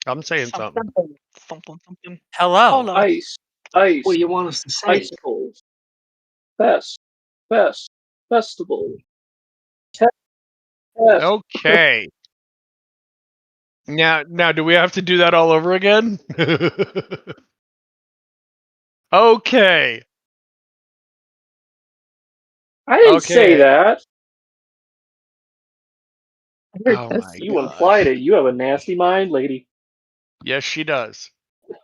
I'm saying something. Something. Hello. Hold on. Ice, ice, What do you want us to say? icicles, festival, test, Okay. Now, do we have to do that all over again? Okay. I didn't say Okay. that. Oh my You implied it. You have a nasty mind, lady. Yes, she does.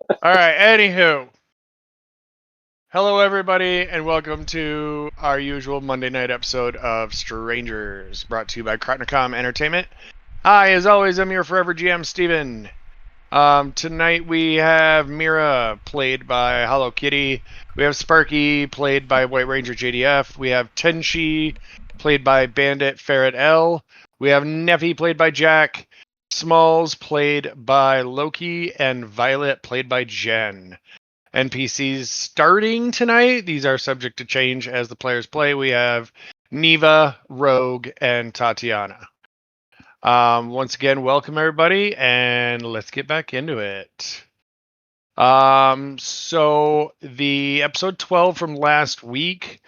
All right. Anywho, hello everybody, and welcome to our usual Monday night episode of Strangers, brought to you by Kratnicom Entertainment. Hi, as always, I'm your forever GM, Steven. Tonight we have Mira, played by Hollow Kitty. We have Sparky, played by White Ranger JDF. We have Tenchi, played by Bandit Ferret L. We have Neffy, played by Jack. Smalls, played by Loki. And Violet, played by Jen. NPCs starting tonight. These are subject to change as the players play. We have Neva, Rogue, and Tatiana. Once again, welcome everybody, and let's get back into it. So the episode 12 from last week,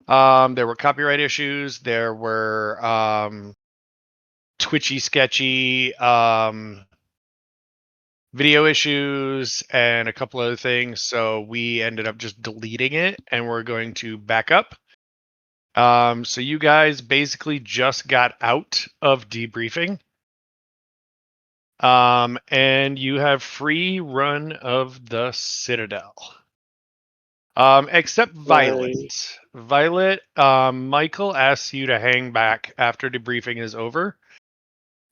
there were copyright issues, there were twitchy, sketchy video issues, and a couple other things. So we ended up just deleting it, and we're going to back up. So you guys basically just got out of debriefing. And you have free run of the Citadel. Except Violet. Right. Violet, Michael asks you to hang back after debriefing is over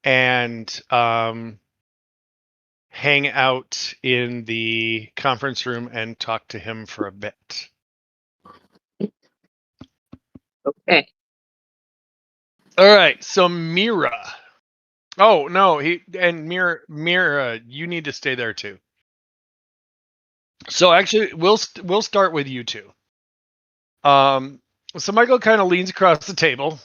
and hang out in the conference room and talk to him for a bit. Okay. All right, so Mira. Oh no, Mira, you need to stay there too. So actually, we'll start with you two. So Michael kind of leans across the table,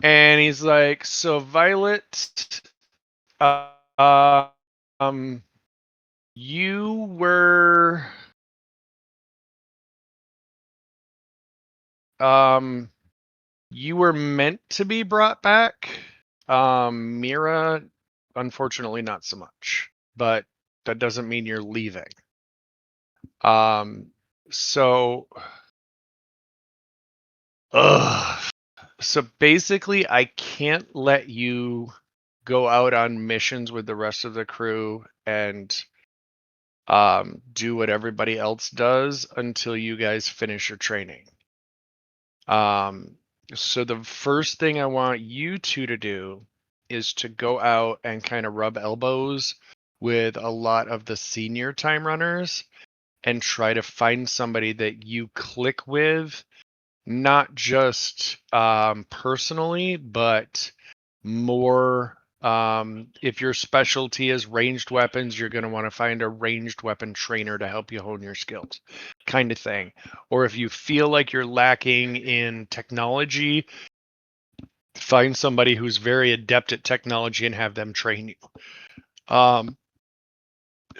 and he's like, "So Violet, you were, you were meant to be brought back. Mira, unfortunately, not so much. But that doesn't mean you're leaving. So, so basically, I can't let you go out on missions with the rest of the crew and do what everybody else does until you guys finish your training. So the first thing I want you two to do is to go out and kind of rub elbows with a lot of the senior time runners and try to find somebody that you click with, not just personally, but more if your specialty is ranged weapons, you're going to want to find a ranged weapon trainer to help you hone your skills, kind of thing. Or if you feel like you're lacking in technology, find somebody who's very adept at technology and have them train you.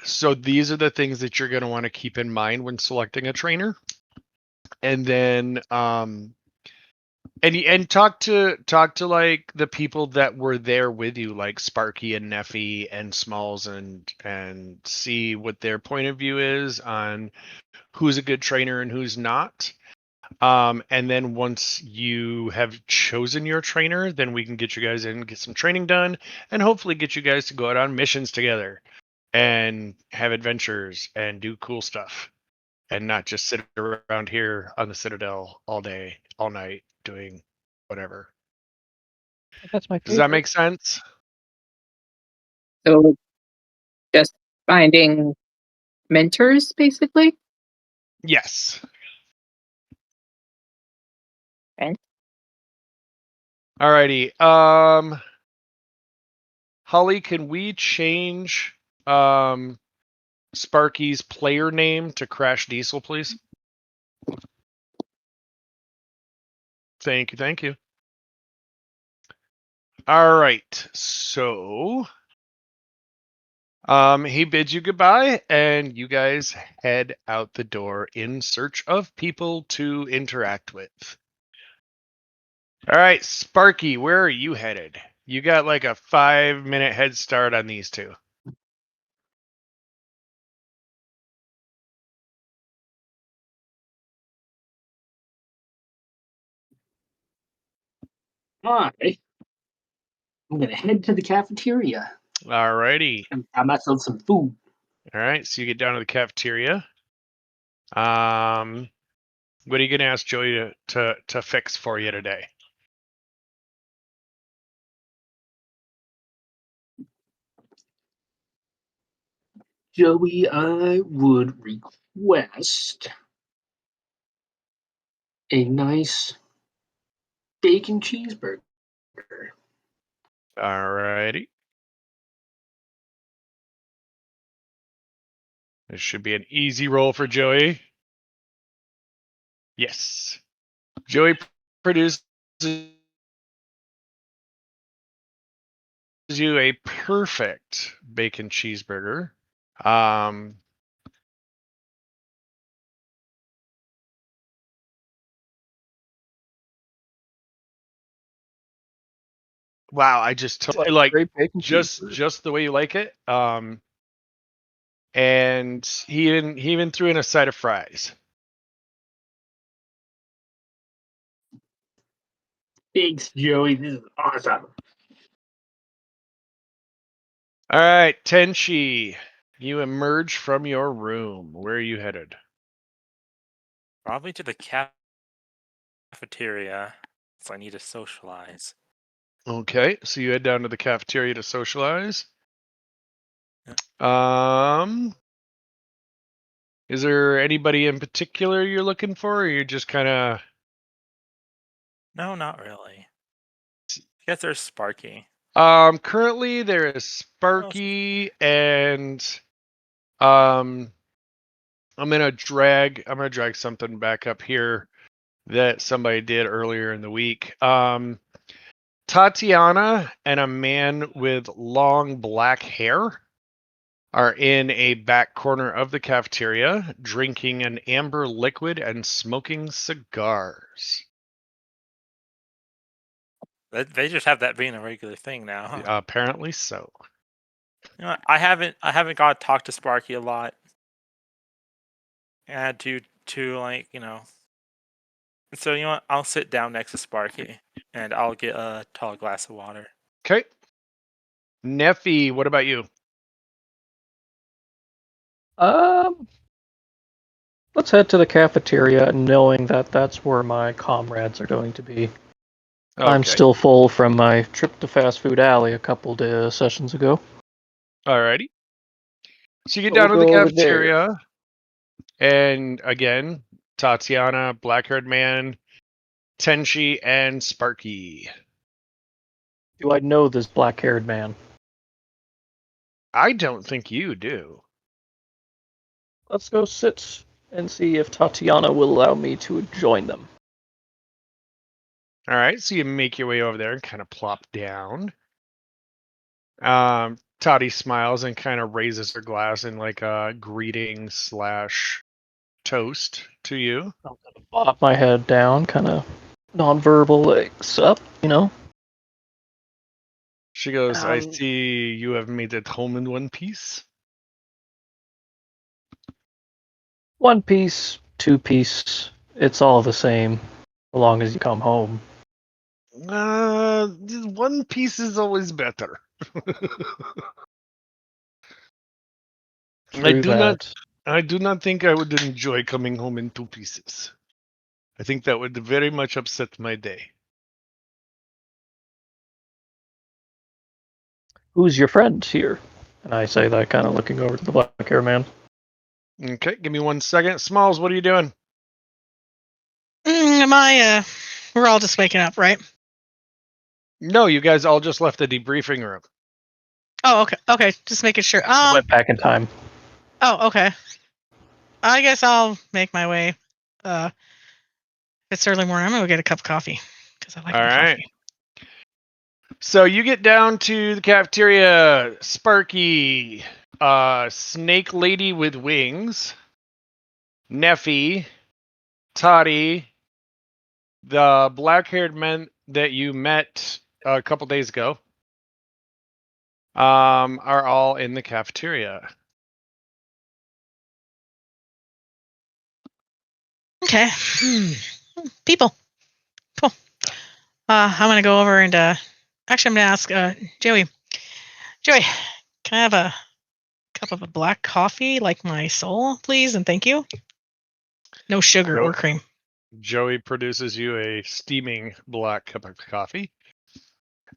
So these are the things that you're going to want to keep in mind when selecting a trainer. And then and talk to like the people that were there with you, like Sparky and Neffy and Smalls, and see what their point of view is on who's a good trainer and who's not. And then once you have chosen your trainer, then we can get you guys in, get some training done, and hopefully get you guys to go out on missions together and have adventures and do cool stuff and not just sit around here on the Citadel all day, all night doing whatever. That's my favorite. Does that make sense? So just finding mentors, basically? Yes. Okay. Alrighty. Holly, can we change Sparky's player name to Crash Diesel, please? Thank you. All right. So He bids you goodbye, and you guys head out the door in search of people to interact with. All right, Sparky, where are you headed? You got like a 5-minute head start on these two. Hi. I'm gonna head to the cafeteria. All righty. And buy myself some food. All right, so you get down to the cafeteria. What are you gonna ask Joey to fix for you today? Joey, I would request a nice bacon cheeseburger. All righty. This should be an easy roll for Joey. Yes. Joey produces you a perfect bacon cheeseburger. Wow, I just totally like Great bacon just cheeseburger. the way you like it. And he even threw in a side of fries. Thanks, Joey. This is awesome. All right, Tenchi, you emerge from your room. Where are you headed? Probably to the cafeteria, so I need to socialize. Okay, so you head down to the cafeteria to socialize. Is there anybody in particular you're looking for, or you're just kind of? No, not really. I guess there's Sparky. Currently there is Sparky and I'm gonna drag something back up here that somebody did earlier in the week. Tatiana and a man with long black hair are in a back corner of the cafeteria drinking an amber liquid and smoking cigars. They just have that being a regular thing now. Huh? Apparently so. You know what? I haven't got to talk to Sparky a lot. And to like, you know. So you know what? I'll sit down next to Sparky and I'll get a tall glass of water. Okay. Neffy, what about you? Let's head to the cafeteria, knowing that that's where my comrades are going to be. I'm Okay. still full from my trip to Fast Food Alley a couple sessions ago. Alrighty. So you get We'll down to the go over there. cafeteria, and again, Tatiana, black-haired man, Tenchi, and Sparky. Do I know this black-haired man? I don't think you do. Let's go sit and see if Tatiana will allow me to join them. All right, so you make your way over there and kind of plop down. Toddy smiles and kind of raises her glass in like a greeting / toast to you. I'm gonna bop my head down, kind of non-verbal, like, sup, you know? She goes, I Um, see you have made it home in one piece. 1 piece, 2 piece, it's all the same, as long as you come home. One piece is always better. True that. I do not think I would enjoy coming home in 2 pieces. I think that would very much upset my day. Who's your friend here? And I say that, kind of looking over to the black-haired man. Okay, give me 1 second. Smalls, what are you doing? We're all just waking up, right? No, you guys all just left the debriefing room. Oh, okay, just making sure. Went back in time. Oh, okay. I guess I'll make my way. If it's early morning, I'm gonna go get a cup of coffee because I like All my right. coffee. So you get down to the cafeteria. Sparky, Snake Lady with Wings, Neffy, Toddy, the black-haired men that you met a couple days ago, are all in the cafeteria. Okay. People. Cool. I'm gonna go over and actually I'm gonna ask Joey. Joey, can I have a cup of a black coffee like my soul, please, and thank you. No sugar or cream. Joey produces you a steaming black cup of coffee.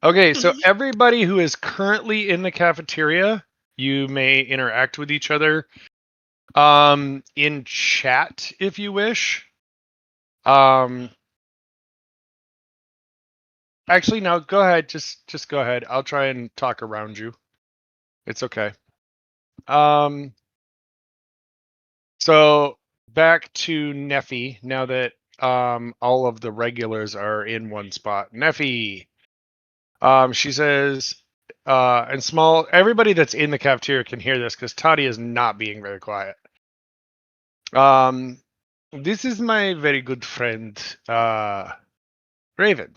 Okay, so everybody who is currently in the cafeteria, you may interact with each other in chat if you wish. Actually, no, go ahead. Just go ahead. I'll try and talk around you. It's okay. So back to Neffy now that all of the regulars are in one spot. Neffy, she says, and small. Everybody that's in the cafeteria can hear this because Toddy is not being very quiet. This is my very good friend, Raven.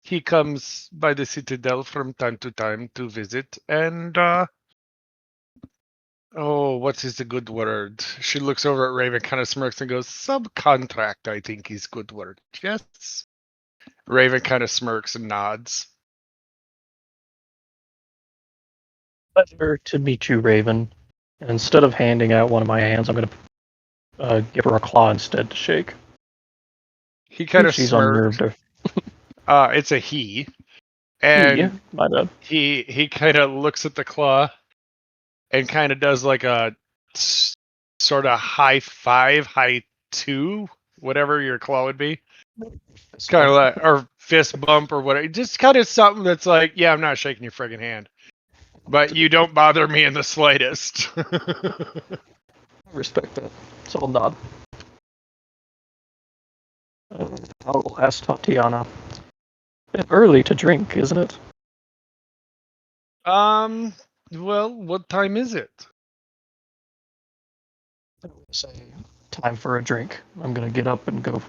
He comes by the Citadel from time to time to visit, and oh, what is the good word? She looks over at Raven, kind of smirks, and goes, "Subcontract, I think is good word." Yes. Raven kind of smirks and nods. Pleasure to meet you, Raven. And instead of handing out one of my hands, I'm gonna give her a claw instead to shake. He kind of She's smirks. unnerved. It's a he, and My bad. he kind of looks at the claw and kind of does like a sort of high five, high two, whatever your claw would be. It's kind of like, or fist bump or whatever. Just kind of something that's like, yeah, I'm not shaking your friggin' hand. But you don't bother me in the slightest. Respect that. So I'll nod. I'll ask Tatiana. Bit early to drink, isn't it? Well, what time is it? Say, time for a drink. I'm gonna get up and go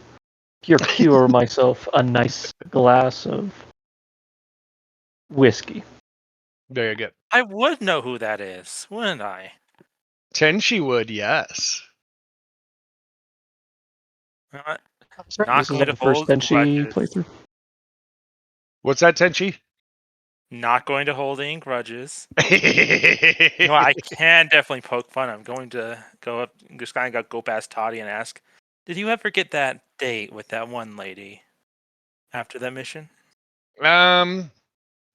cure myself a nice glass of whiskey. There you go. I would know who that is, wouldn't I? Tenchi would, yes. Not, This not is going not to the first hold Tenchi grudges. playthrough. What's that, Tenchi? Not going to hold any grudges. You know, I can definitely poke fun. I'm going to go up, just kind of go past Toddy and ask, "Did you ever get that date with that one lady after that mission?"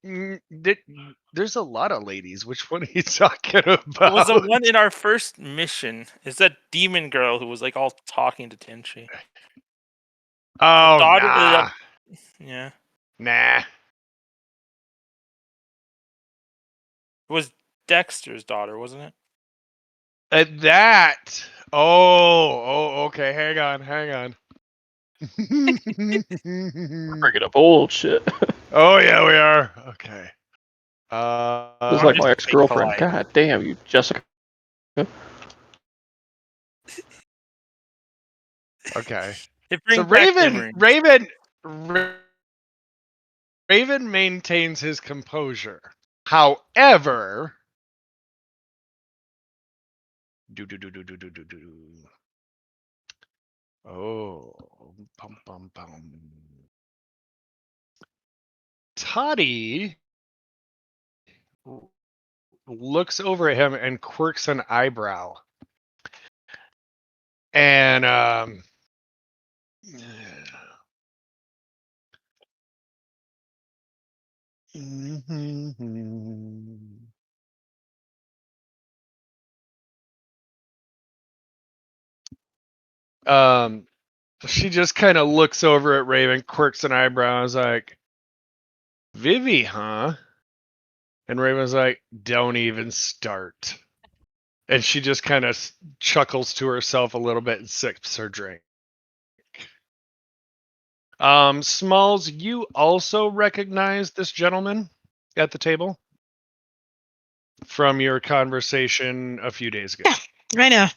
There's a lot of ladies. Which one are you talking It was the about? one in our first mission. It's that demon girl who was like all talking to Tenchi. Oh, daughter, nah. Yeah. Nah. It was Dexter's daughter, wasn't it? That. Oh, okay. Hang on. Bringing up old shit. Oh, yeah, we are. Okay. This is I'm like just my being ex-girlfriend. polite. God damn you, Jessica. Okay. It So brings back memories. Raven maintains his composure. However, oh, pum pum pum. Toddy looks over at him and quirks an eyebrow, and she just kind of looks over at Raven, quirks an eyebrow, and is like, "Vivi, huh?" And Raven's like, "Don't even start." And she just kind of chuckles to herself a little bit and sips her drink. Smalls, you also recognize this gentleman at the table? from your conversation a few days ago. I know.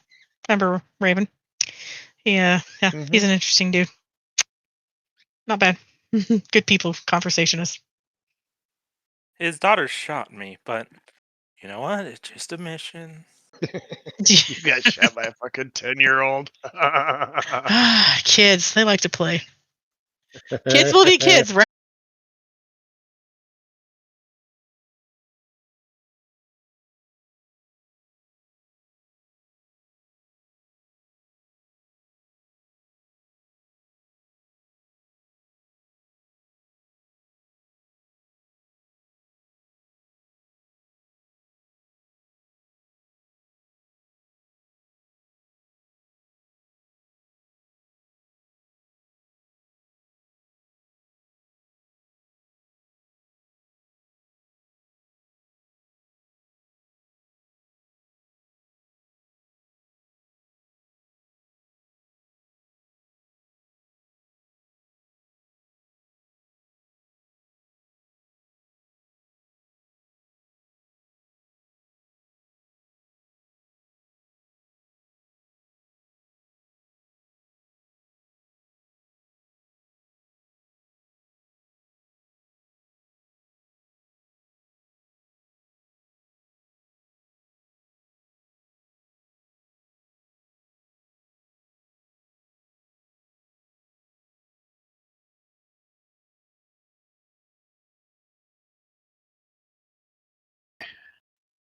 Remember Raven? Yeah, he's Mhm. an interesting dude. Not bad. Good people, conversationist. His daughter shot me, but you know what? It's just a mission. You got shot by a fucking 10-year-old. Kids, they like to play. Kids will be kids, right?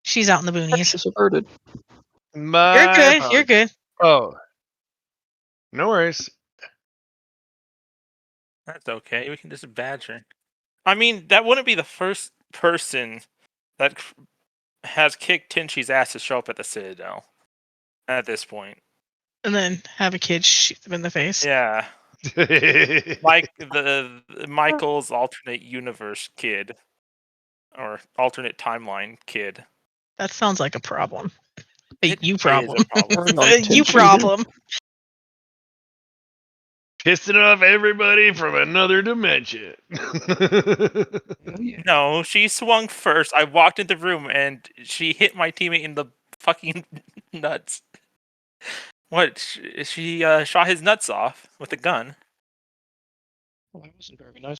She's out in the boonies. Nexus averted. My You're good. You're apologies. good. Oh, no worries. That's okay. We can just badger. I mean, that wouldn't be the first person that has kicked Tinchy's ass to show up at the Citadel. At this point, And then have a kid shoot them in the face. yeah, like the Michael's alternate universe kid, or alternate timeline kid. That sounds like a problem. A It you is problem. a problem. On A you Tinchy. problem. Pissing off everybody from another dimension. No, she swung first. I walked in the room and she hit my teammate in the fucking nuts. What? She shot his nuts off with a gun. Well, that wasn't very nice.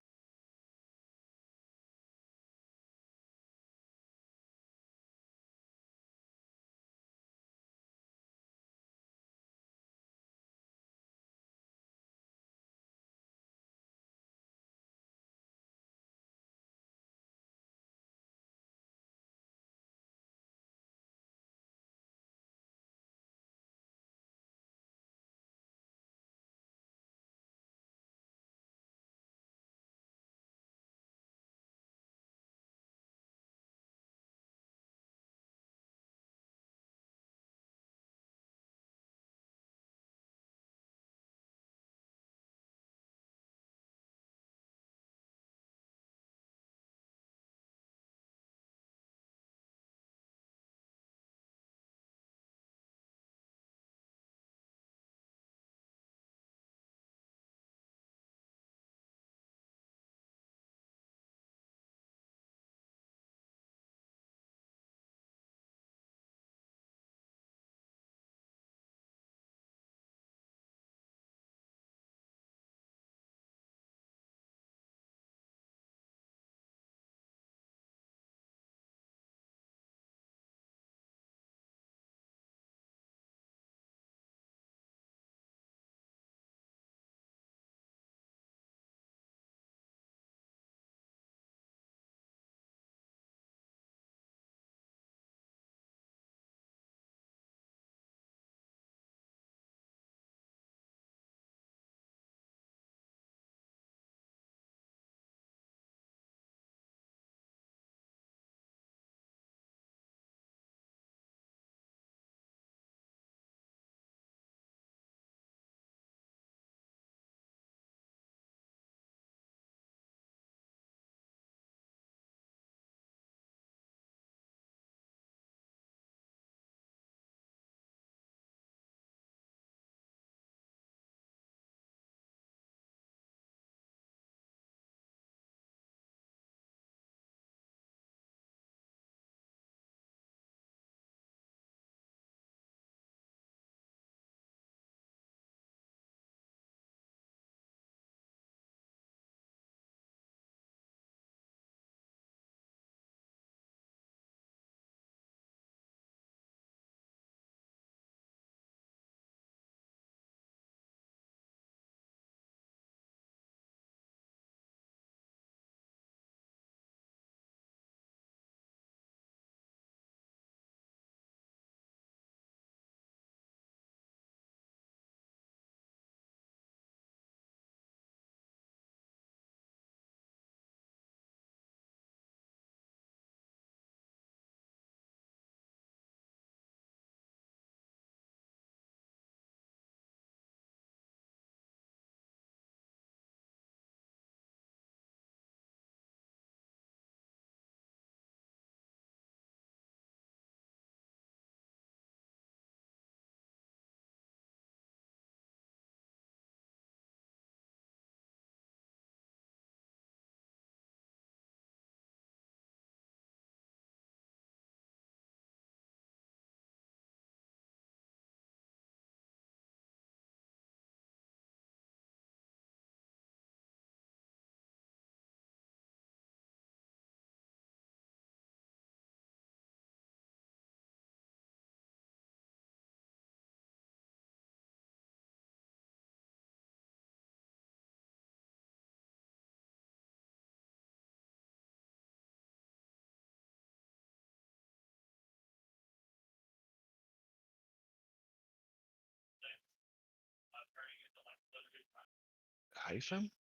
hyphen?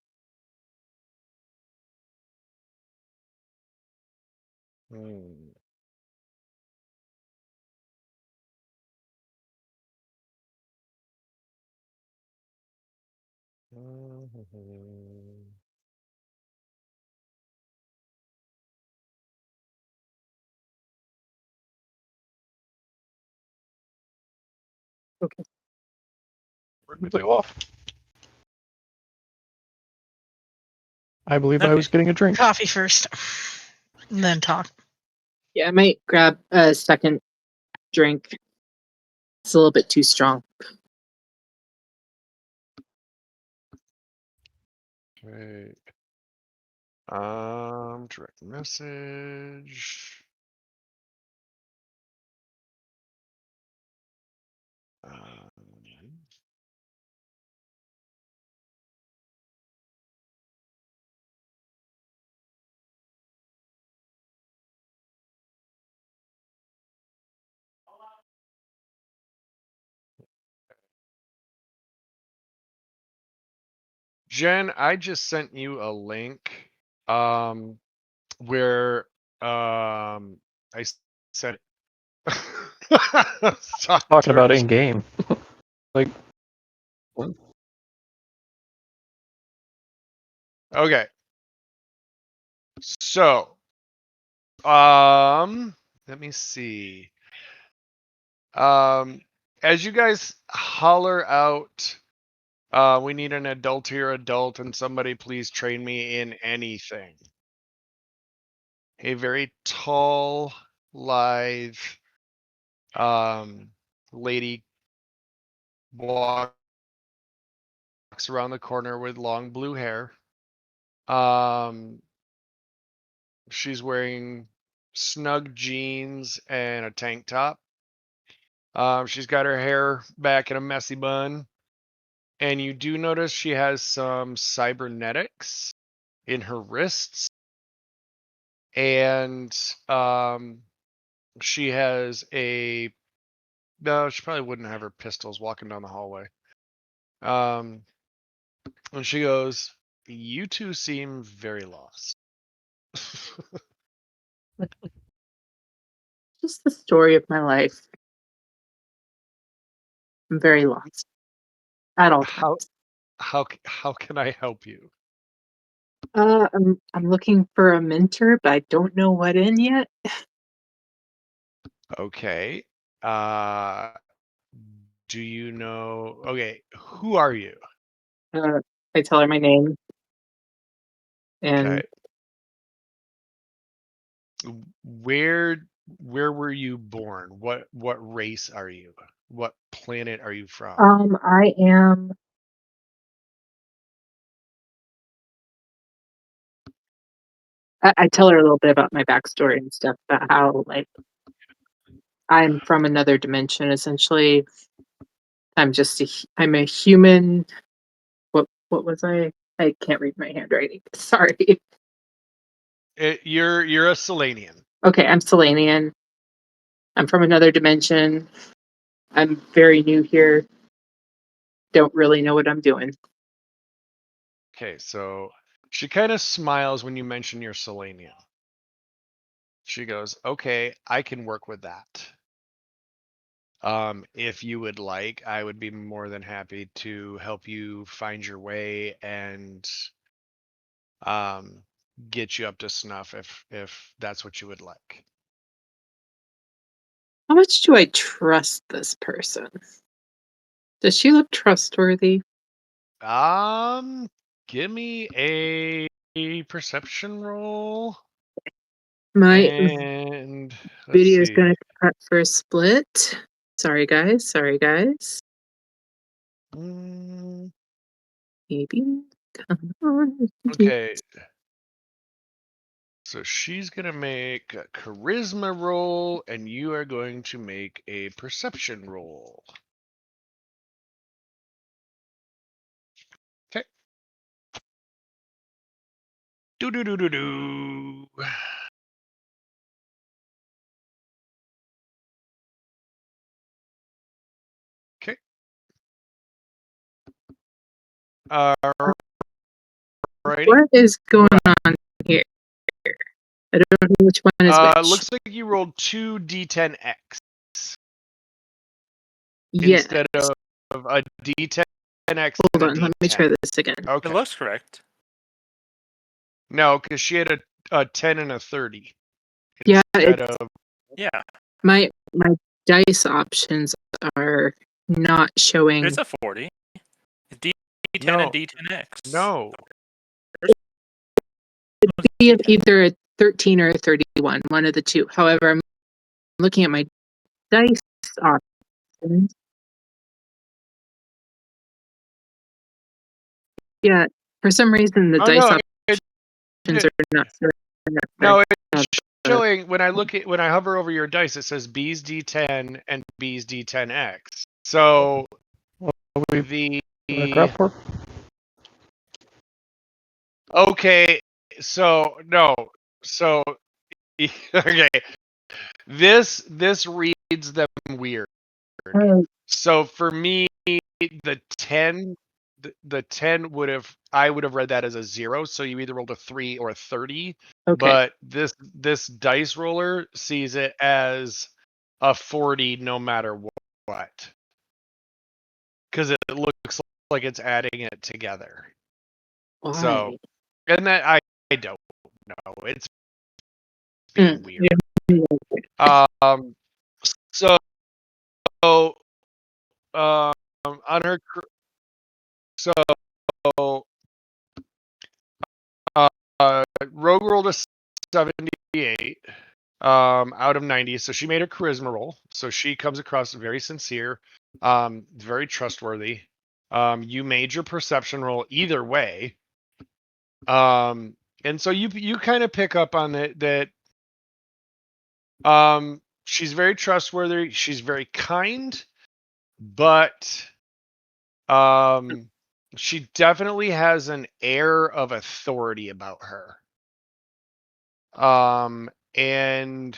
Hmm. Where did we go off? I believe I Okay. was getting a drink. Coffee first, and then talk. Yeah, I might grab a second drink. It's a little bit too strong. Okay. Direct message. Jen, I just sent you a link where I said Talking about in game. Like, okay. So, let me see. As you guys holler out, we need an adult here, adult, and somebody please train me in anything. A very tall, lithe, lady walks around the corner with long blue hair. She's wearing snug jeans and a tank top. She's got her hair back in a messy bun. And you do notice she has some cybernetics in her wrists. And she has a... No, she probably wouldn't have her pistols walking down the hallway. And she goes, "You two seem very lost." Just the story of my life. I'm very lost at all How times. how can I help you? I'm looking for a mentor, but I don't know what in yet. Okay. Do you know? Okay, who are you? I tell her my name, and Okay. Where were you born? What race are you? What planet are you from? I am. I tell her a little bit about my backstory and stuff, about how like I'm from another dimension. Essentially, I'm a human. What was I? I can't read my handwriting. Sorry. You're a Selenian. Okay, I'm Selenian. I'm from another dimension. I'm very new here. Don't really know what I'm doing. Okay, so she kind of smiles when you mention you're Selenian. She goes, "Okay, I can work with that. If you would like, I would be more than happy to help you find your way and um, get you up to snuff if that's what you would like." How much do I trust this person? Does she look trustworthy? Um, Give me a perception roll, My and let's video is see. gonna cut for a split. Sorry, guys. Sorry, guys. Mm, Maybe. Come on. okay, so she's gonna make a charisma roll, and you are going to make a perception roll. Okay. Do do do do do. Okay. Alrighty. What is going on here? I don't know which one is which. Looks like you rolled 2 D10X Yeah. instead of a D10X. Hold on, let me try this again. Okay. It looks correct. No, because she had a 10 and a 30. Yeah, Instead it's- of Yeah, My dice options are not showing. there's a 40. D10 No. and D10X. no. Be of either a 13 or a 31, one of the two. However, I'm looking at my dice options. Yeah, for some reason the Oh, dice no, options are not showing. No, it's showing when I hover over your dice, it says B's D10 and B's D10X. So We the grab for? okay, so no, so okay, this reads them weird. Oh, So for me, the 10 I would have read that as a 0, so you either rolled a 3 or a 30. okay. But this dice roller sees it as a 40 no matter what. Because it looks like it's adding it together. Why? So, and that I don't know. It's being weird. So on her so Rogue rolled a 78 out of 90, so she made a charisma roll. So she comes across very sincere, very trustworthy. You made your perception roll either way, and so you kind of pick up on it that she's very trustworthy. She's very kind, but she definitely has an air of authority about her. And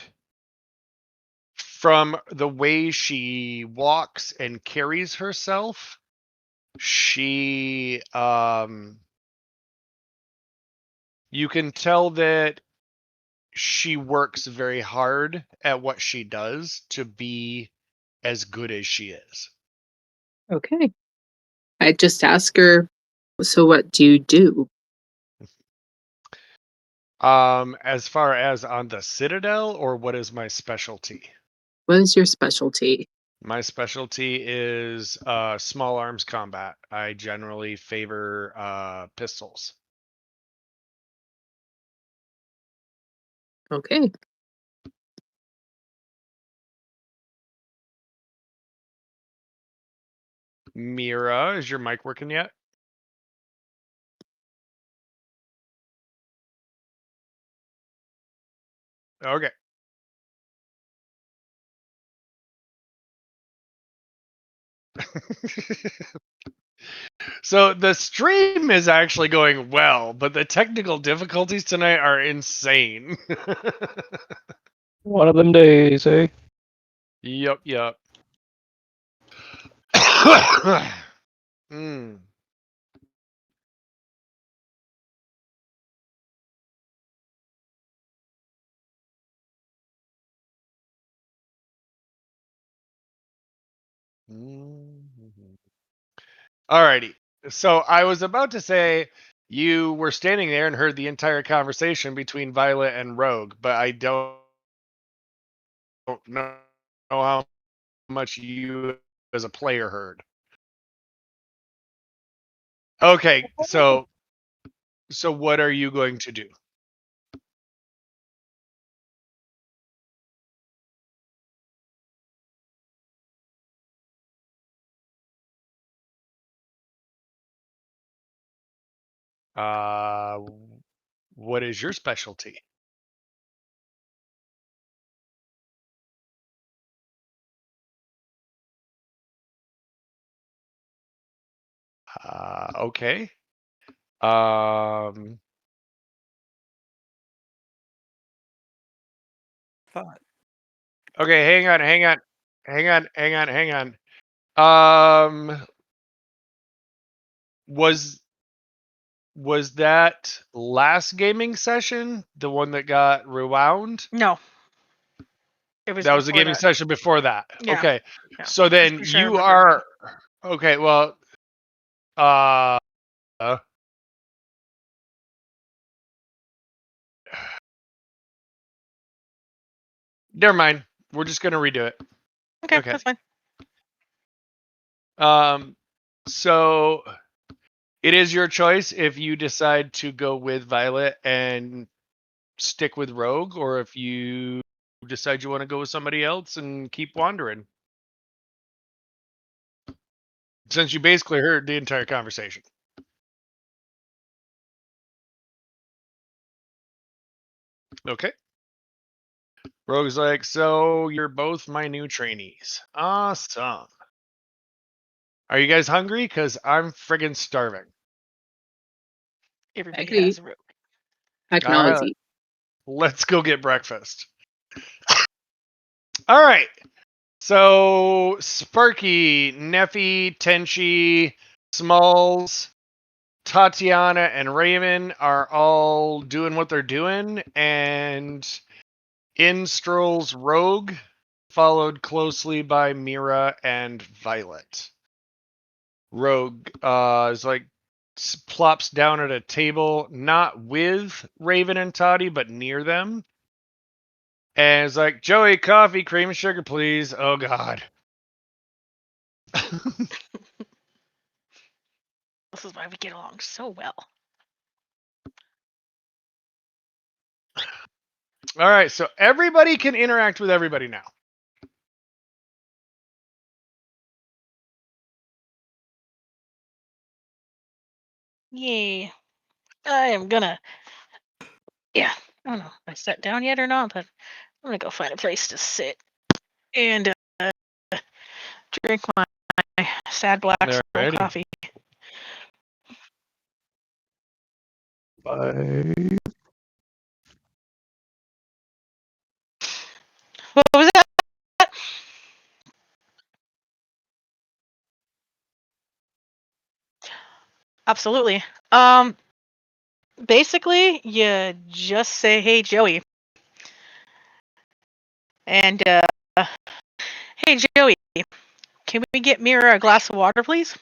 from the way she walks and carries herself, she you can tell that she works very hard at what she does to be as good as she is. Okay. I just ask her, so what do you do? As far as on the Citadel, or what is my specialty? What is your specialty? My specialty is small arms combat. I generally favor pistols. Okay. Mira, is your mic working yet? Okay. So the stream is actually going well, but the technical difficulties tonight are insane. One of them days, eh? Yup. Mm. Alrighty. So I was about to say you were standing there and heard the entire conversation between Violet and Rogue, but I don't know how much you as a player heard. Okay, so what are you going to do? What is your specialty? Okay. Thought. Okay, hang on. Was was that last gaming session the one that got rewound? No. It was That was the before gaming that. session before that. Yeah. Okay. Yeah. So then Just be sure I you remember. are okay. Well, uh, never mind. We're just gonna redo it. Okay, Okay. that's fine. So it is your choice if you decide to go with Violet and stick with Rogue, or if you decide you want to go with somebody else and keep wandering. Since you basically heard the entire conversation. Okay. Rogue's like, so you're both my new trainees. Awesome. Are you guys hungry? Because I'm friggin' starving. I Everybody could has eat. a rope. I can All always right. eat. Let's go get breakfast. All right. So Sparky, Neffy, Tenchi, Smalls, Tatiana, and Raymond are all doing what they're doing, and in strolls Rogue, followed closely by Mira and Violet. Rogue is like plops down at a table, not with Raven and Toddy, but near them. And it's like, Joey, coffee, cream, and sugar, please. Oh, God. This is why we get along so well. All right, so everybody can interact with everybody now. Yay. I am gonna. Yeah. I don't know if I sat down yet or not, but I'm gonna go find a place to sit and drink my sad black small Alrighty. coffee. Bye. What was that? Absolutely. Basically, you just say, "Hey, Joey," and "Hey, Joey, can we get Mira a glass of water, please?"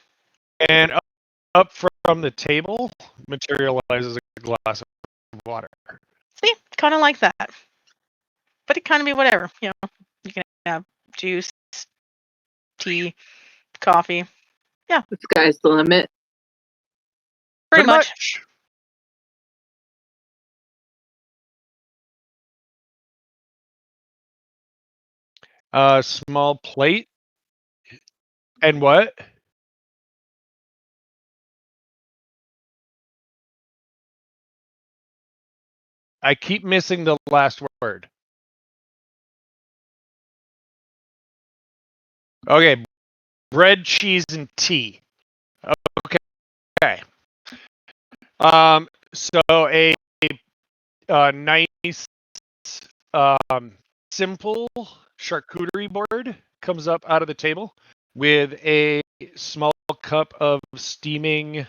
And up from the table materializes a glass of water. See, kind of like that, but it kind of be whatever. You know, you can have juice, tea, coffee. The sky's the limit. Pretty much. Small plate. And what? I keep missing the last word. Okay. Bread, cheese, and tea. Okay. So a nice, simple charcuterie board comes up out of the table with a small cup of steaming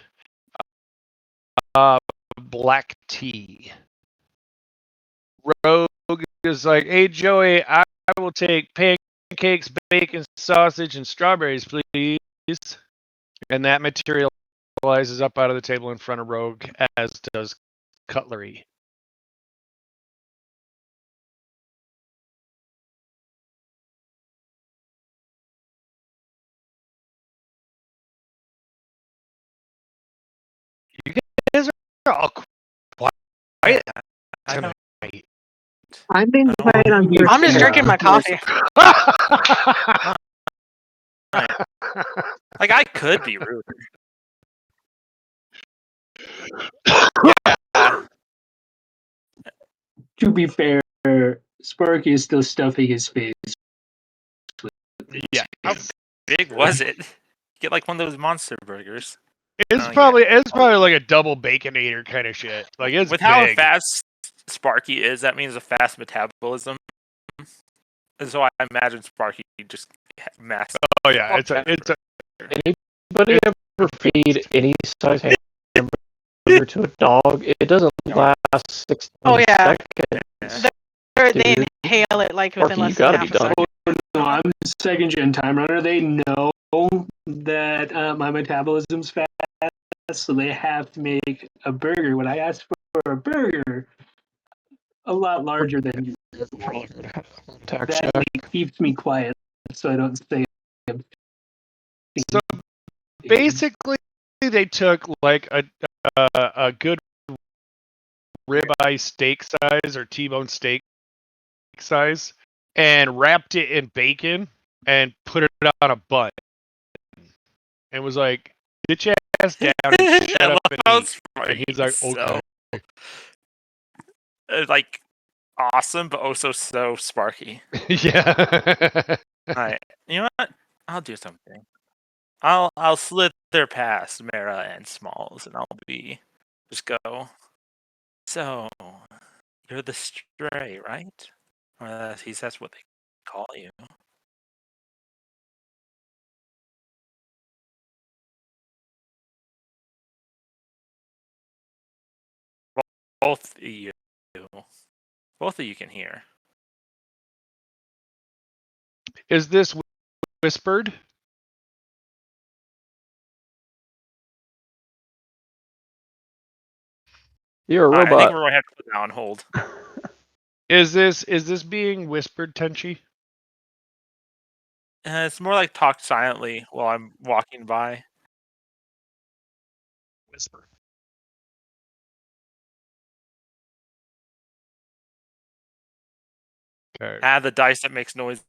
black tea. Rogue is like, hey, Joey, I will take pancakes, bacon, sausage, and strawberries, please. And that materializes up out of the table in front of Rogue, as does cutlery. You guys are all quiet tonight. I'm being quiet on You're- I'm just purpose. drinking my coffee. Like, I could be rude. Yeah. To be fair, Sparky is still stuffing his face. Yeah, How big was it? Get like one of those monster burgers. it's Oh, yeah. probably like a double baconator kind of shit. Like it's With big. how fast Sparky is, that means a fast metabolism. And so I imagine Sparky just massive. Oh yeah, it's a Anybody ever feed any size hamburger burger to a dog, it doesn't last 16 Oh, yeah. seconds. They Dude. inhale it like within Sparky, you less than gotta half be a done. second. No, I'm second gen time runner. They know that my metabolism's fast, so they have to make a burger. When I ask for a burger, a lot larger than you, Tax that check. keeps me quiet, so I don't say. So basically, they took like a good ribeye steak size or T-bone steak size and wrapped it in bacon and put it on a bun and was like, "Get your ass down and shut I up love and how eat." Sparky And he's like, is so, "Okay." like awesome, but also so Sparky. Yeah. Alright, you know what? I'll do something. I'll slither past Mara and Smalls, and I'll just go. So, you're the stray, right? Or that's what they call you. Both of you can hear. Is this whispered? You're a I think robot. we're going to have to put that on hold. Is this being whispered, Tenchi? It's more like talk silently while I'm walking by. Whisper. Okay. Add the dice that makes noises.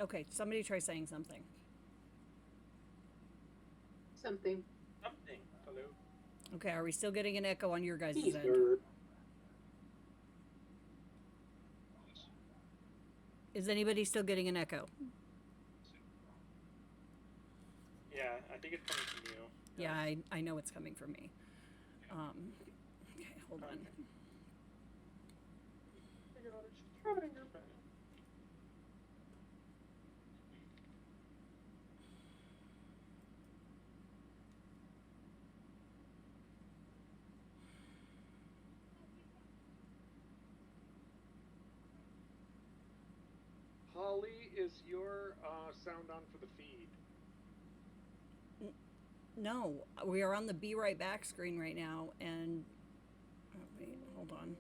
Okay, somebody try saying something. Something. Something. Hello. Okay, are we still getting an echo on your guys' end? Nerd. Is anybody still getting an echo? Yeah, I think it's coming from you. Yeah, I know it's coming from me. Okay, hold on. Holly, is your sound on for the feed? No, we are on the Be Right Back screen right now, and oh, wait, hold on.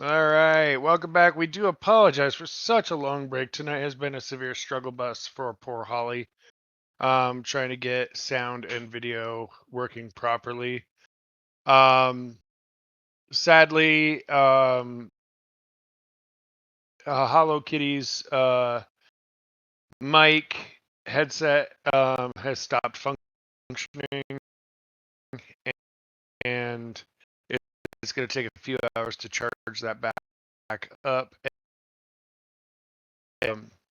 All right, welcome back. We do apologize for such a long break. Tonight has been a severe struggle bus for poor Holly. Trying to get sound and video working properly. Sadly, Hollow Kitty's mic headset has stopped functioning, and it's going to take a few hours to charge that back up.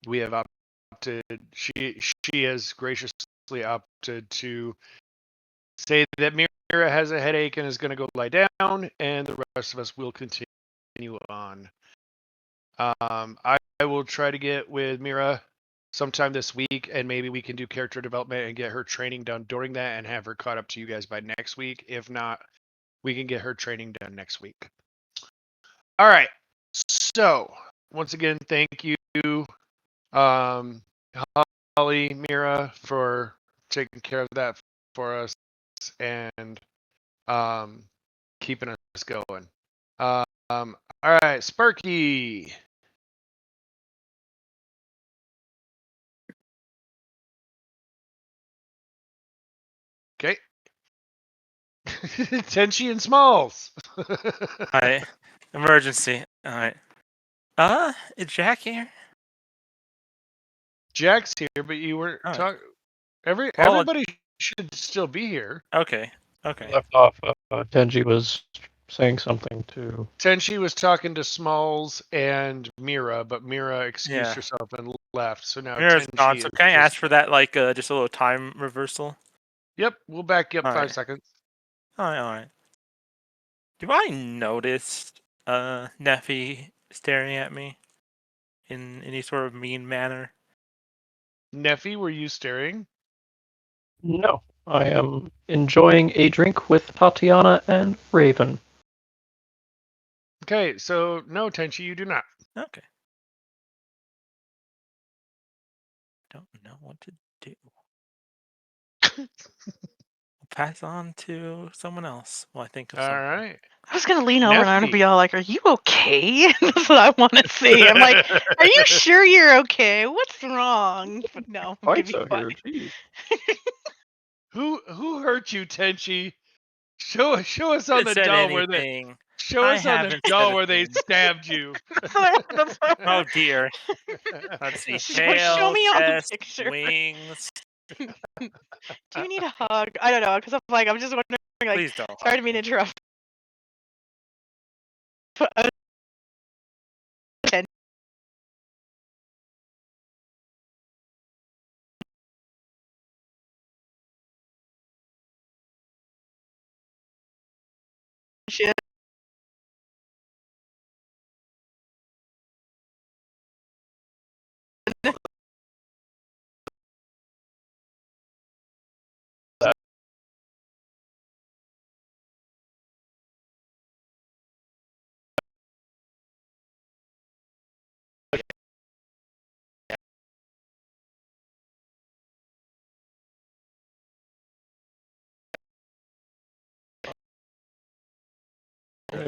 We have opted. She has graciously opted to say that Mira has a headache and is going to go lie down, and the rest of us will continue on. I will try to get with Mira sometime this week, and maybe we can do character development and get her training done during that and have her caught up to you guys by next week. If not, we can get her training done next week. All right. So, once again, thank you, Holly, Mira, for taking care of that for us and keeping us going. All right, Sparky. Okay. Tenchi and Smalls. All right. Emergency. All right. Is Jack here? Jack's here, but you weren't All right. talking. Everybody should still be here. Okay. Okay. Left off. Tenji was saying something to. Tenchi was talking to Smalls and Mira, but Mira excused Yeah. herself and left. So now Mira's Tenchi gone. So is can I just- ask for that, like, just a little time reversal? Yep, we'll back you up All 5 right. seconds. All right. Do I notice Neffy staring at me in any sort of mean manner? Neffy, were you staring? No, I am enjoying a drink with Tatiana and Raven. Okay, so no, Tenchi, you do not. Okay. Don't know what to do. Pass on to someone else. Well, I think of All something. right. I was gonna lean over and I'm gonna Neffy. be all like, "Are you okay?" That's what I want to see. I'm like, "Are you sure you're okay? What's wrong?" But no, I'm gonna Fights be out fine. here, jeez. Who hurt you, Tenchi? Show us on the Said doll where they anything. show I us on the haven't said doll a where they thing. stabbed you. That's what Oh dear. Let's see. Show Tail, me on the chest, picture. wings. Do you need a hug? I don't know, because I'm just wondering. Like, Please don't. sorry to be an interrupt. But, shit.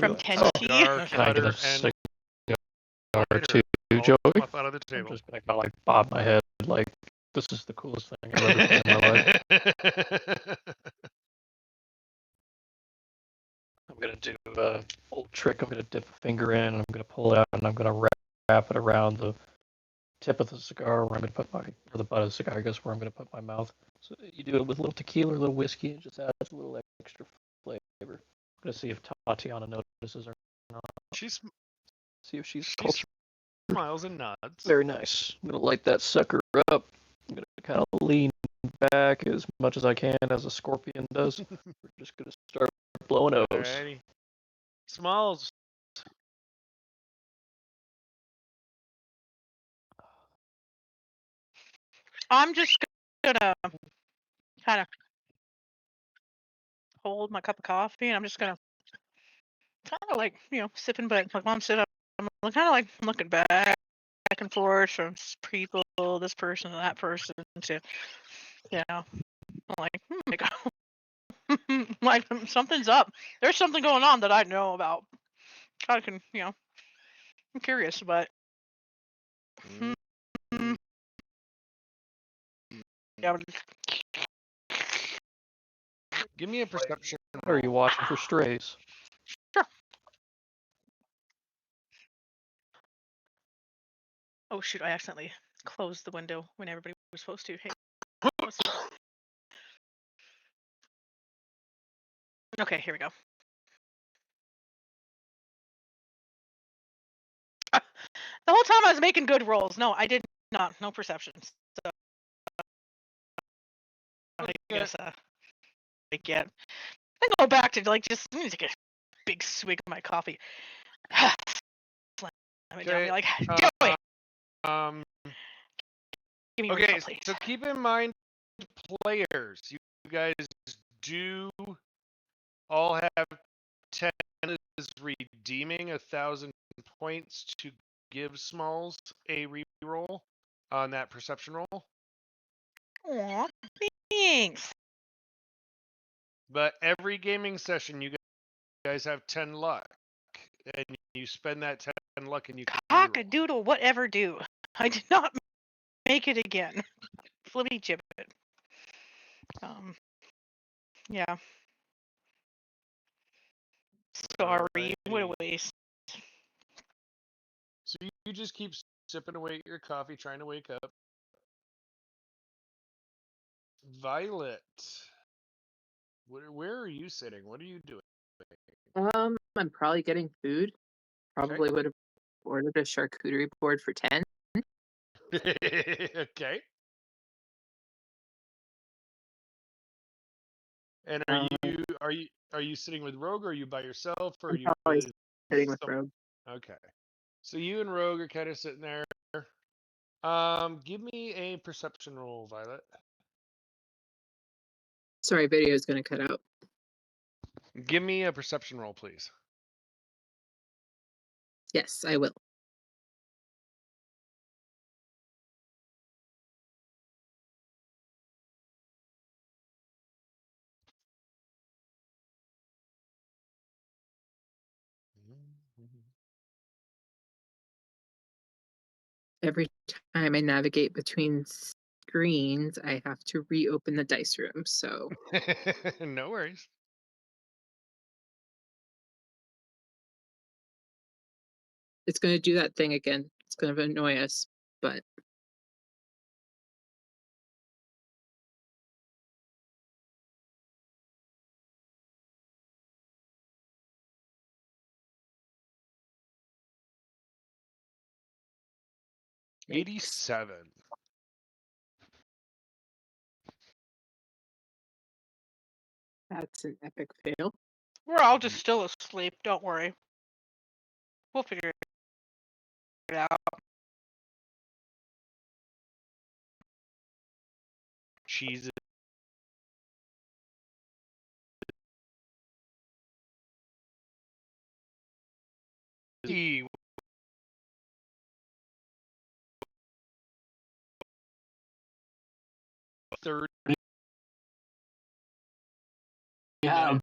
From Tenchi. Cigar Can I get cutter a and cigar lighter too, all Joey? off out of the I'm table. just gonna kind of like bob my head like this is the coolest thing I've ever seen in my life. I'm gonna do a old trick. I'm gonna dip a finger in, and I'm gonna pull it out, and I'm gonna wrap it around the tip of the cigar where I'm gonna put or the butt of the cigar, I guess, where I'm gonna put my mouth. So you do it with a little tequila, a little whiskey, and it just adds a little extra flavor. I'm gonna see if Tatiana notices or not. She's See if she's she cultured. smiles and nods. Very nice. I'm gonna light that sucker up. I'm gonna kind of lean back as much as I can, as a scorpion does. We're just gonna start blowing O's. Alrighty. Smalls. I'm just gonna kind of hold my cup of coffee, and I'm just gonna kind of like, sipping, but like while I'm sitting, I'm kind of like looking back and forth from people, this person and that person, to, I'm like, my God, like something's up. There's something going on that I know about. I can, I'm curious, but yeah, Give me a perception. Or are you watching for strays? sure. Oh shoot! I accidentally closed the window when everybody was supposed to. Hey, what's this? Okay, here we go. The whole time I was making good rolls. No, I did not. No perceptions. So I guess again, I go back to like just I'm gonna take a big swig of my coffee. Slam it down. Be like, Joey, give me your Okay, info, please. so keep in mind, players, you guys do all have 10 is redeeming 1,000 points to give Smalls a reroll on that perception roll. Aw, thanks. But every gaming session, you guys have 10 luck, and you spend that 10 luck, and you can Cock a reroll. doodle, whatever do. I did not make it again. Flippy gibbet. Yeah. Sorry, what a waste. So you just keep sipping away your coffee, trying to wake up. Violet, where are you sitting? What are you doing? I'm probably getting food. Probably would have ordered a charcuterie board for 10. Okay. And are you sitting with Rogue, or are you by yourself, or are I'm you probably with sitting with Rogue. Okay. So you and Rogue are kind of sitting there. Give me a perception roll, Violet. Sorry, video is going to cut out. Give me a perception roll, please. Yes, I will. Every time I navigate between screens, I have to reopen the dice room. So No worries. it's going to do that thing again. It's going to annoy us, but yikes. 87. That's an epic fail. We're all just still asleep. Don't worry. We'll figure it out. Cheese. Third. Yeah.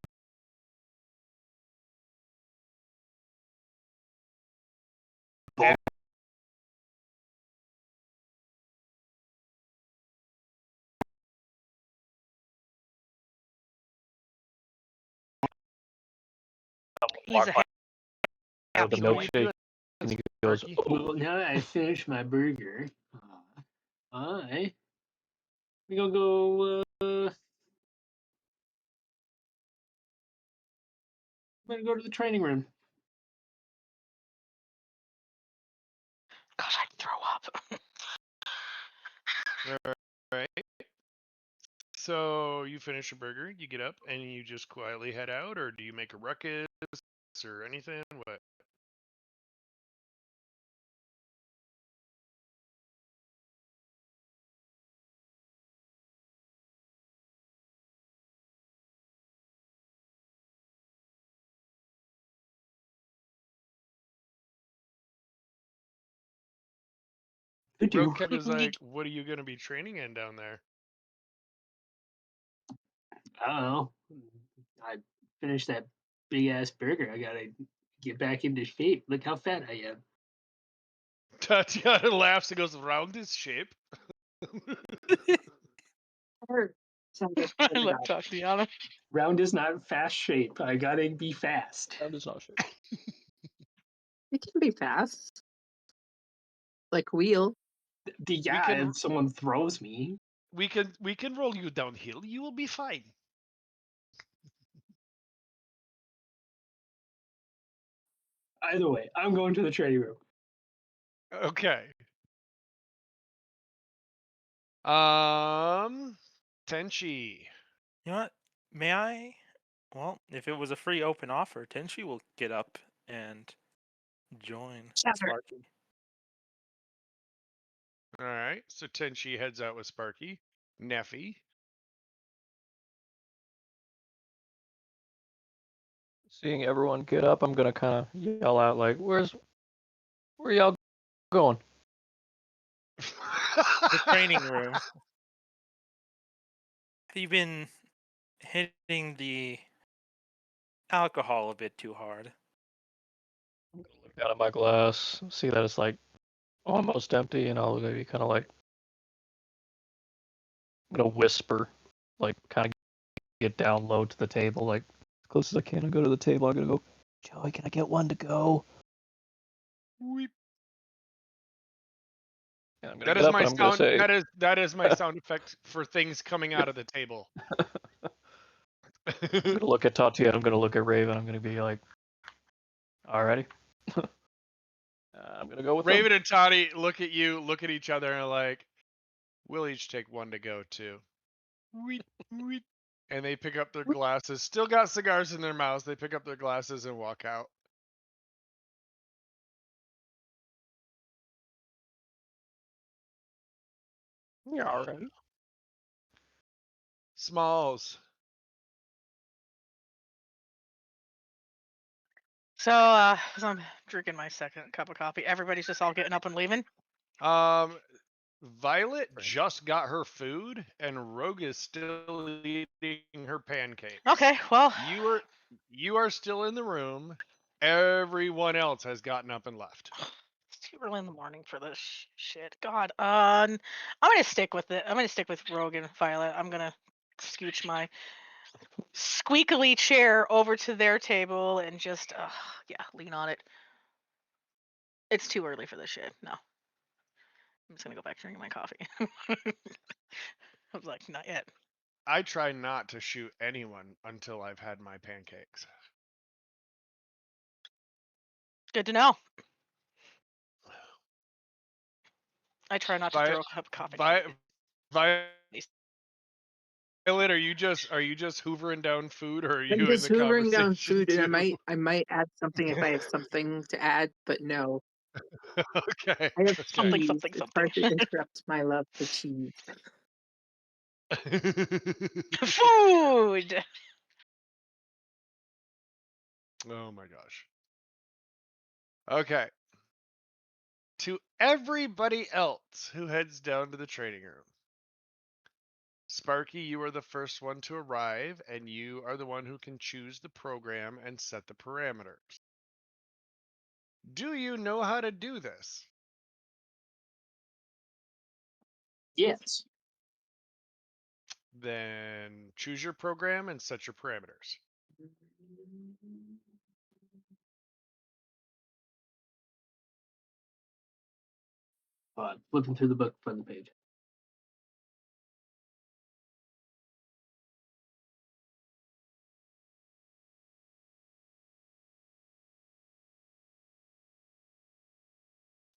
He's a happy The boy. milkshake. And he goes, Well, now that I finished my burger, I'm gonna go. I'm gonna go to the training room. Gosh, I'd throw up. Right. So you finish your burger, you get up, and you just quietly head out, or do you make a ruckus or anything? What? Could do. Rogue is like, what are you going to be training in down there? I don't know. I finished that big ass burger. I gotta get back into shape. Look how fat I am. Tatiana laughs and goes, round is shape. I love Tatiana. Round is not fast shape. I gotta be fast. Round is not shit. It can be fast. Like wheel. Yeah, can- if someone throws me. We can roll you downhill. You will be fine. Either way, I'm going to the trading room. Okay. Tenchi. You know what? May I? Well, if it was a free open offer, Tenchi will get up and join Shatter. Sparky. All right. So Tenchi heads out with Sparky. Neffy. Seeing everyone get up, I'm gonna kind of yell out like, where y'all going?" The training room. Have you been hitting the alcohol a bit too hard? I'm gonna look down at my glass, see that it's like almost empty, and I'll maybe kind of like, I'm gonna whisper, like kind of get down low to the table, like as close as I can. I go to the table. I'm gonna go, "Joey, can I get one to go?" Weep. And I'm gonna That get is up my and I'm gonna sound. say, That is my sound effect for things coming out of the table. I'm gonna look at Tatiana. I'm gonna look at Raven. I'm gonna be like, "Alrighty." I'm gonna go with them. Raven and Toddy look at you, look at each other, and are like, we'll each take one to go too. Weep, weep. And they pick up their glasses. Still got cigars in their mouths. They pick up their glasses and walk out. Yeah, alright. Smalls. So, as I'm drinking my second cup of coffee, everybody's just all getting up and leaving. Violet Right. just got her food, and Rogue is still eating her pancake. Okay, well, You are still in the room. Everyone else has gotten up and left. it's too early in the morning for this shit. God, I'm gonna stick with it. I'm gonna stick with Rogue and Violet. I'm gonna scooch my squeakily chair over to their table and just, yeah, lean on it. It's too early for this shit. No. I'm just gonna go back drinking my coffee. I was like, not yet. I try not to shoot anyone until I've had my pancakes. Good to know. I try not to Vi- throw a cup of coffee. Violet, are you just hoovering down food, or are you I'm in just the hoovering down conversation food, and too? I might add something if I have something to add, but no. Okay. I have Something, cheese. something, It's something. hard to interrupt my love for cheese. Food! Oh my gosh. Okay. To everybody else who heads down to the training room. Sparky, you are the first one to arrive, and you are the one who can choose the program and set the parameters. Do you know how to do this? Yes. Then choose your program and set your parameters. Flipping through the book from the page.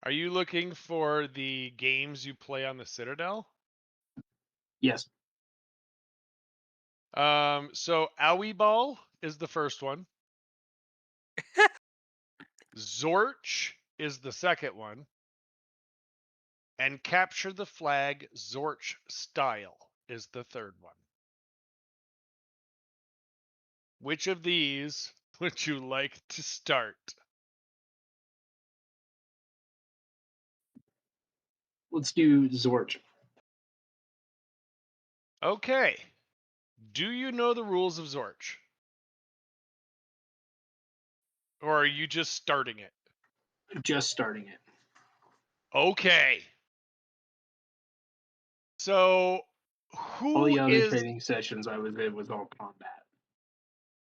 Are you looking for the games you play on the Citadel? Yes. So Owie Ball is the first one. Zorch is the second one. And Capture the Flag Zorch Style is the third one. Which of these would you like to start? Let's do Zorch. Okay. Do you know the rules of Zorch? Or are you just starting it? Just starting it. Okay. So, All the who other is training sessions I was in was all combat.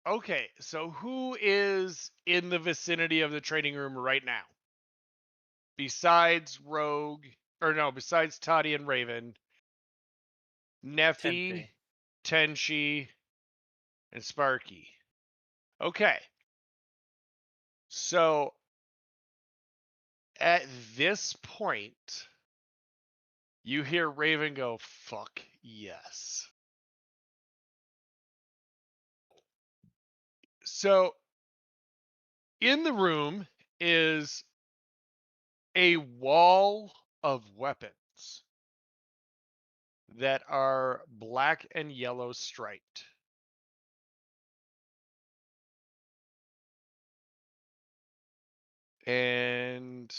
okay? So, who is in the vicinity of the training room right now? Besides Rogue, or no, besides Toddy and Raven, Neffy, Tenshi, and Sparky. Okay. So, at this point, you hear Raven go, "Fuck yes." So, in the room is a wall of weapons that are black and yellow striped. And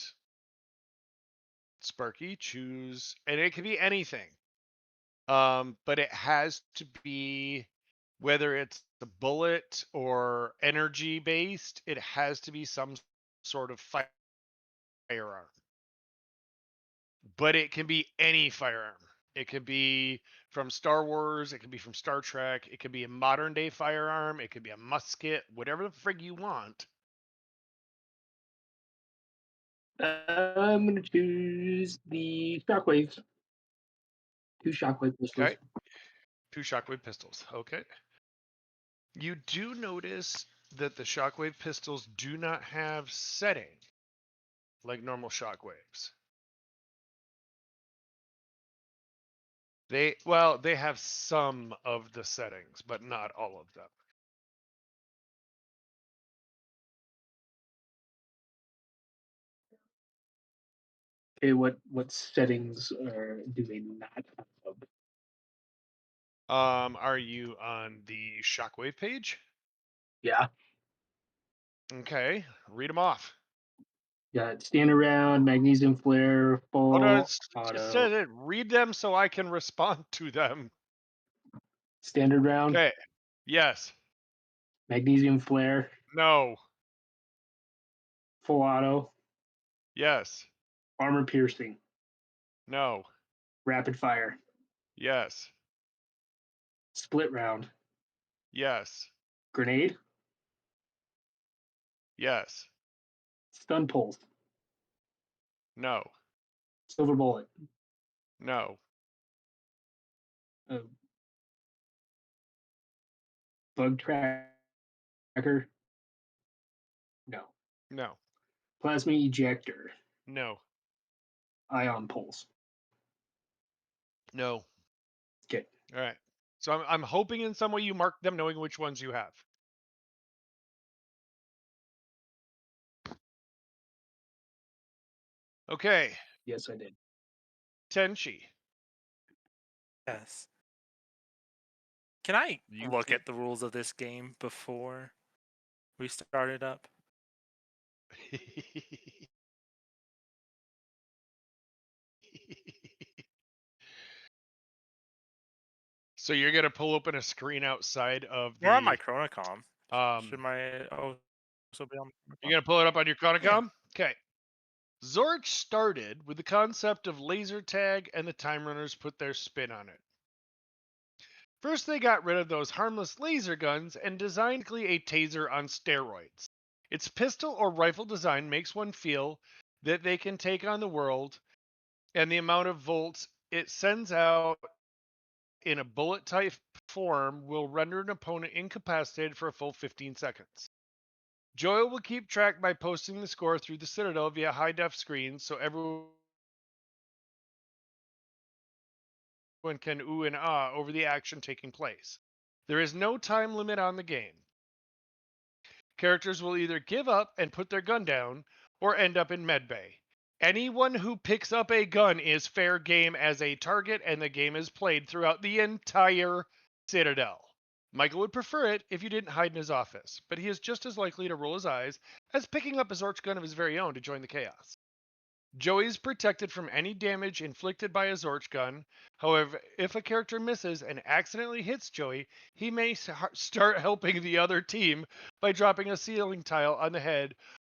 Sparky, choose, and it can be anything. But it has to be, whether it's the bullet or energy based, it has to be some sort of firearm. But it can be any firearm. It could be from Star Wars, it could be from Star Trek, it could be a modern day firearm, it could be a musket, whatever the frig you want. I'm gonna choose the shockwaves. 2 shockwave pistols. Okay. 2 shockwave pistols. Okay. You do notice that the shockwave pistols do not have setting like normal shockwaves. They have some of the settings, but not all of them. Okay, what settings do they not have? Are you on the shockwave page? Yeah, Okay, read them off. got stand around, magnesium flare, Hold on, full it auto, said it. Read them so I can respond to them. standard round, Okay. Yes. magnesium flare, No. full auto, Yes. armor piercing, No. rapid fire, Yes. split round, Yes. grenade, Yes. stun pulse, No. silver bullet, No. uh, bug tracker, no, No. plasma ejector, No. ion pulse. No. Okay, All right. So I'm hoping in some way you mark them, knowing which ones you have. Okay. yes, I did. Tenchi. Yes. Can I You look can- at the rules of this game before we start it up? So you're gonna pull open a screen outside of the. We're on my Chronocom. Um, Should my also be on? you're gonna pull it up on your Chronocom. Okay. Zorch started with the concept of laser tag, and the Time Runners put their spin on it. First, they got rid of those harmless laser guns and designed a taser on steroids. Its pistol or rifle design makes one feel that they can take on the world, and the amount of volts it sends out in a bullet type form will render an opponent incapacitated for a full 15 seconds. Joel will keep track by posting the score through the Citadel via high-def screens so everyone can ooh and ah over the action taking place. There is no time limit on the game. Characters will either give up and put their gun down or end up in medbay. Anyone who picks up a gun is fair game as a target, and the game is played throughout the entire Citadel. Michael would prefer it if you didn't hide in his office, but he is just as likely to roll his eyes as picking up a Zorch gun of his very own to join the chaos. Joey is protected from any damage inflicted by a Zorch gun. However, if a character misses and accidentally hits Joey, he may start helping the other team by dropping a ceiling tile on the head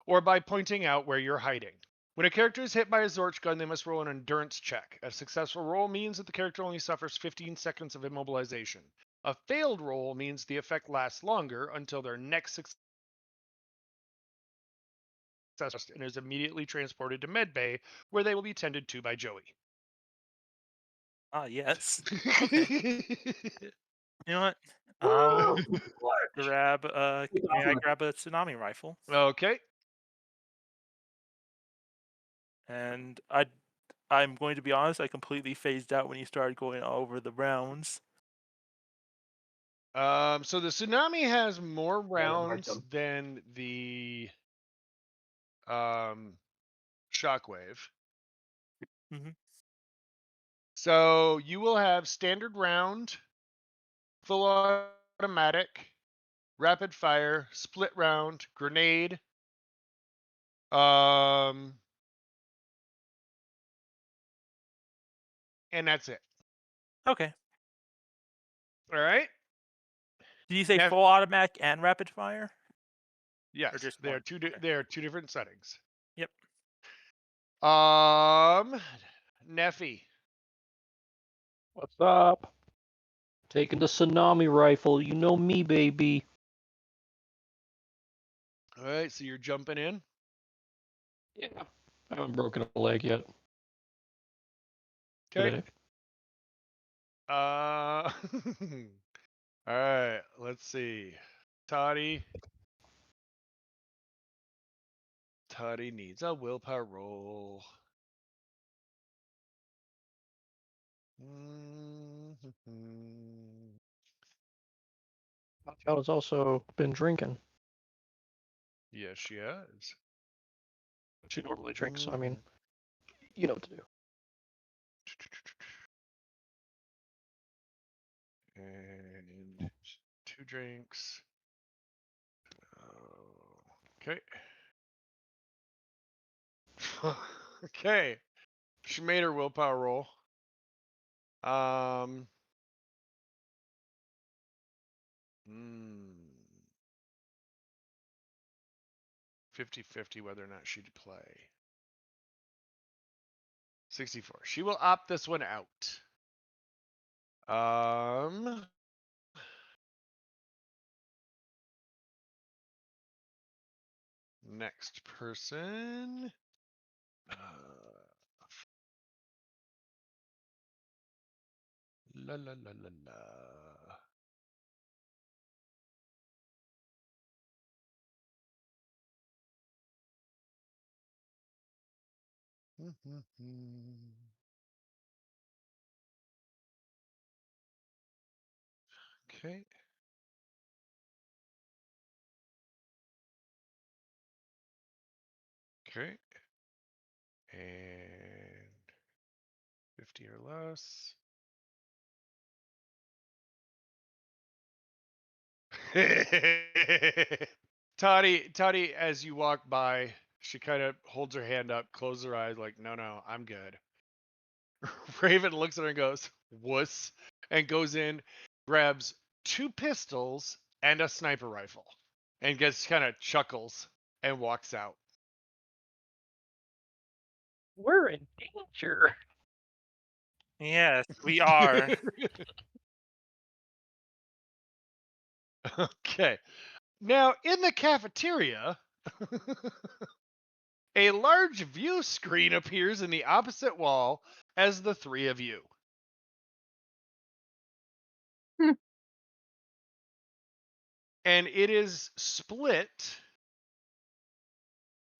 or by pointing out where you're hiding. When a character is hit by a Zorch gun, they must roll an endurance check. A successful roll means that the character only suffers 15 seconds of immobilization. A failed roll means the effect lasts longer until their next success and is immediately transported to medbay, where they will be tended to by Joey. Ah, yes. Okay. You know what? I'll grab may I grab a tsunami rifle? Okay. And I'm going to be honest, I completely phased out when you started going over the rounds. So the tsunami has more mark rounds them. than the shockwave. Mhm. So you will have standard round, full automatic, rapid fire, split round, grenade. And that's it. Okay. All right. Did you say Now- full automatic and rapid fire? Yes, just they are one? two. Okay. They are two different settings. Yep. Neffy. What's up? Taking the tsunami rifle. You know me, baby. All right, so you're jumping in. Yeah. I haven't broken a leg yet. Okay. Today. All right. Let's see. Toddy needs a willpower roll. Child has also been drinking. Yes, she has. She normally drinks, so I mean, you know what to do. And 2 drinks. Okay. Okay. She made her willpower roll. 50-50 whether or not she'd play. 64. She will opt this one out. Next person. La la la la la. Okay. Okay. And 50 or less. Toddy, as you walk by, she kind of holds her hand up, closes her eyes, like, no, I'm good. Raven looks at her and goes, wuss, and goes in, grabs 2 pistols and a sniper rifle, and gets kind of chuckles and walks out. We're in danger. Yes, we are. Okay. Now, in the cafeteria, a large view screen appears in the opposite wall as the 3 of you. And it is split.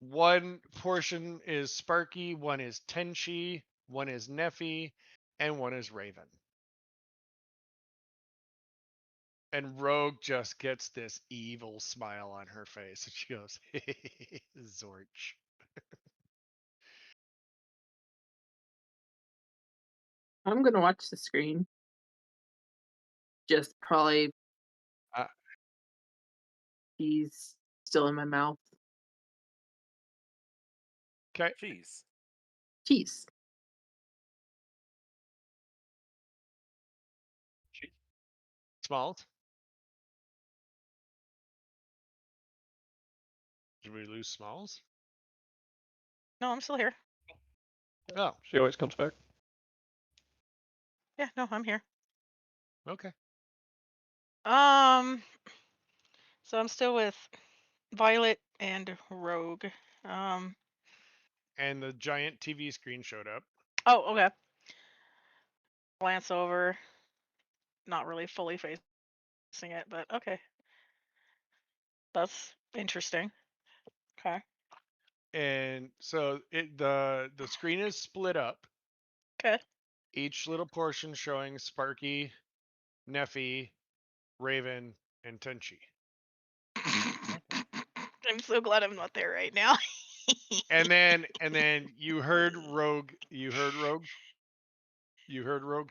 One portion is Sparky, one is Tenchi, one is Neffy, and one is Raven. And Rogue just gets this evil smile on her face, and she goes, Zorch. I'm gonna watch the screen. Just probably he's still in my mouth. Okay. Jeez. Cheese. Smalls. Did we lose Smalls? No, I'm still here. Oh, She always comes back. Yeah, no, I'm here. okay. So I'm still with Violet and Rogue. And the giant TV screen showed up. Oh, okay. Glance over. Not really fully facing it, but okay. That's interesting. Okay. And so the screen is split up. Okay. Each little portion showing Sparky, Neffy, Raven, and Tenchi. I'm so glad I'm not there right now. And then you heard Rogue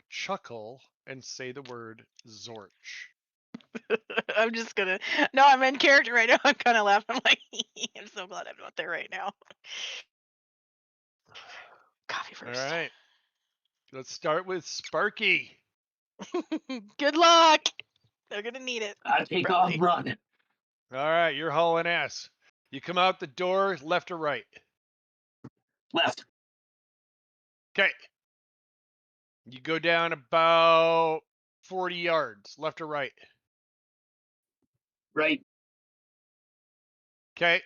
chuckle and say the word Zorch. I'm just gonna. No, I'm in character right now. I'm kind of laughing. I'm like, I'm so glad I'm not there right now. Coffee All first. right. Let's start with Sparky. Good luck. They're gonna need it. I take Probably. off running. All right, you're hauling ass. You come out the door, left or right? Left. Okay. You go down about 40 yards, left or right? Right. Okay.